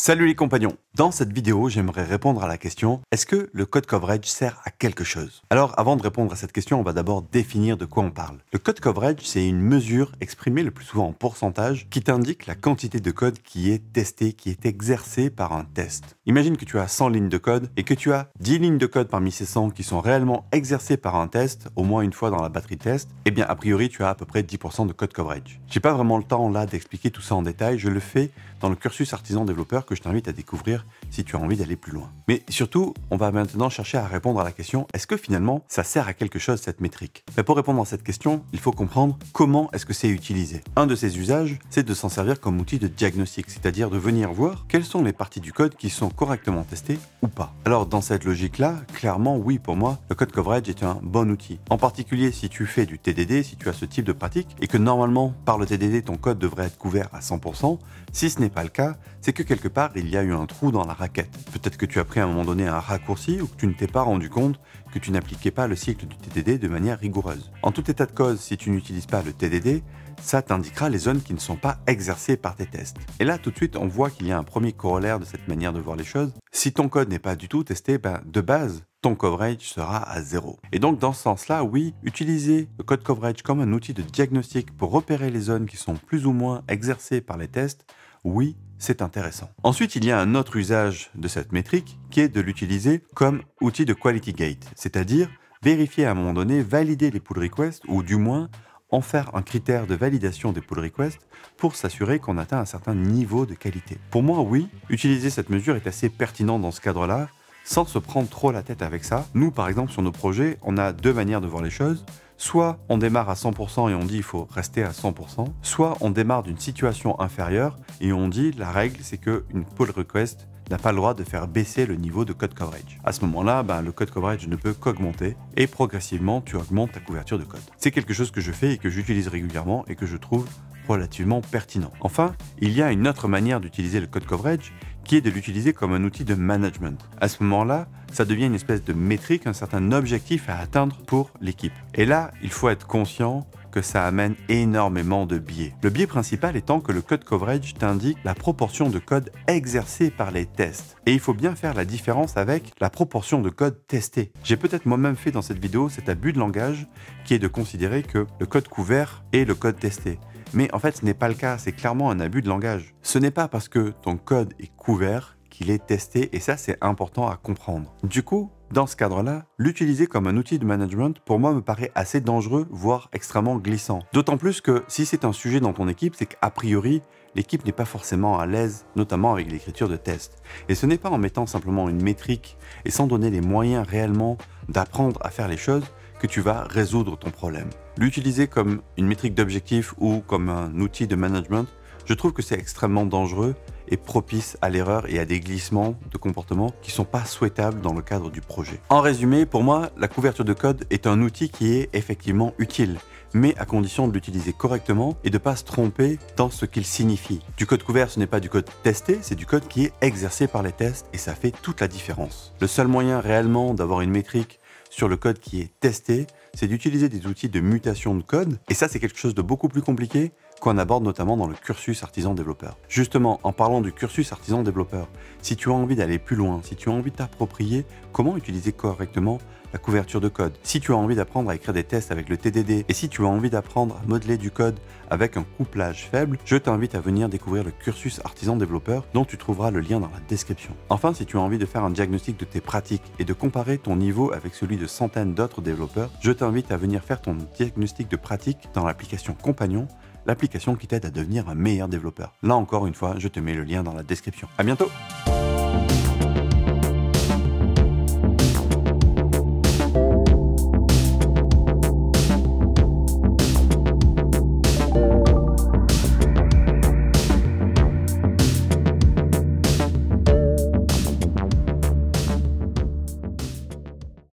Salut les compagnons! Dans cette vidéo, j'aimerais répondre à la question « Est-ce que le code coverage sert à quelque chose ?» Alors, avant de répondre à cette question, on va d'abord définir de quoi on parle. Le code coverage, c'est une mesure exprimée le plus souvent en pourcentage qui t'indique la quantité de code qui est testé, qui est exercé par un test. Imagine que tu as 100 lignes de code et que tu as 10 lignes de code parmi ces 100 qui sont réellement exercées par un test, au moins une fois dans la batterie test, eh bien a priori tu as à peu près 10% de code coverage. J'ai pas vraiment le temps là d'expliquer tout ça en détail, je le fais dans le cursus artisan développeur que je t'invite à découvrir si tu as envie d'aller plus loin. Mais surtout, on va maintenant chercher à répondre à la question, est-ce que finalement ça sert à quelque chose cette métrique? Mais pour répondre à cette question, il faut comprendre comment est-ce que c'est utilisé. Un de ces usages, c'est de s'en servir comme outil de diagnostic, c'est-à-dire de venir voir quelles sont les parties du code qui sont correctement testées ou pas. Alors dans cette logique-là, clairement oui pour moi, le code coverage est un bon outil. En particulier si tu fais du TDD, si tu as ce type de pratique et que normalement par le TDD ton code devrait être couvert à 100%, si ce n'est pas le cas, c'est que quelque part il y a eu un trou dans la raquette. Peut-être que tu as pris à un moment donné un raccourci ou que tu ne t'es pas rendu compte que tu n'appliquais pas le cycle du TDD de manière rigoureuse. En tout état de cause, si tu n'utilises pas le TDD, ça t'indiquera les zones qui ne sont pas exercées par tes tests. Et là, tout de suite, on voit qu'il y a un premier corollaire de cette manière de voir les choses. Si ton code n'est pas du tout testé, de base, ton coverage sera à 0. Et donc, dans ce sens-là, oui, utiliser le code coverage comme un outil de diagnostic pour repérer les zones qui sont plus ou moins exercées par les tests, oui, c'est intéressant. Ensuite, il y a un autre usage de cette métrique qui est de l'utiliser comme outil de quality gate, c'est-à-dire vérifier à un moment donné, valider les pull requests ou du moins en faire un critère de validation des pull requests pour s'assurer qu'on atteint un certain niveau de qualité. Pour moi, oui, utiliser cette mesure est assez pertinent dans ce cadre-là, sans se prendre trop la tête avec ça. Nous, par exemple, sur nos projets, on a deux manières de voir les choses. Soit on démarre à 100% et on dit il faut rester à 100%, soit on démarre d'une situation inférieure et on dit la règle c'est qu'une pull request n'a pas le droit de faire baisser le niveau de code coverage. À ce moment-là, le code coverage ne peut qu'augmenter et progressivement tu augmentes ta couverture de code. C'est quelque chose que je fais et que j'utilise régulièrement et que je trouve relativement pertinent. Enfin, il y a une autre manière d'utiliser le code coverage qui est de l'utiliser comme un outil de management. À ce moment-là, ça devient une espèce de métrique, un certain objectif à atteindre pour l'équipe. Et là, il faut être conscient que ça amène énormément de biais. Le biais principal étant que le code coverage t'indique la proportion de code exercée par les tests. Et il faut bien faire la différence avec la proportion de code testé. J'ai peut-être moi-même fait dans cette vidéo cet abus de langage qui est de considérer que le code couvert est le code testé. Mais en fait, ce n'est pas le cas, c'est clairement un abus de langage. Ce n'est pas parce que ton code est couvert qu'il est testé, et ça, c'est important à comprendre. Du coup, dans ce cadre-là, l'utiliser comme un outil de management, pour moi, me paraît assez dangereux, voire extrêmement glissant. D'autant plus que si c'est un sujet dans ton équipe, c'est qu'a priori, l'équipe n'est pas forcément à l'aise, notamment avec l'écriture de tests. Et ce n'est pas en mettant simplement une métrique et sans donner les moyens réellement d'apprendre à faire les choses que tu vas résoudre ton problème. L'utiliser comme une métrique d'objectif ou comme un outil de management, je trouve que c'est extrêmement dangereux et propice à l'erreur et à des glissements de comportement qui ne sont pas souhaitables dans le cadre du projet. En résumé, pour moi, la couverture de code est un outil qui est effectivement utile, mais à condition de l'utiliser correctement et de ne pas se tromper dans ce qu'il signifie. Du code couvert, ce n'est pas du code testé, c'est du code qui est exercé par les tests et ça fait toute la différence. Le seul moyen réellement d'avoir une métrique sur le code qui est testé, c'est d'utiliser des outils de mutation de code, et ça c'est quelque chose de beaucoup plus compliqué qu'on aborde notamment dans le cursus artisan développeur. Justement, en parlant du cursus artisan développeur, si tu as envie d'aller plus loin, si tu as envie de t'approprier comment utiliser correctement la couverture de code, si tu as envie d'apprendre à écrire des tests avec le TDD, et si tu as envie d'apprendre à modeler du code avec un couplage faible, je t'invite à venir découvrir le cursus artisan développeur dont tu trouveras le lien dans la description. Enfin, si tu as envie de faire un diagnostic de tes pratiques et de comparer ton niveau avec celui de centaines d'autres développeurs, je t'invite à venir faire ton diagnostic de pratique dans l'application Compagnon, l'application qui t'aide à devenir un meilleur développeur. Là encore une fois, je te mets le lien dans la description. À bientôt!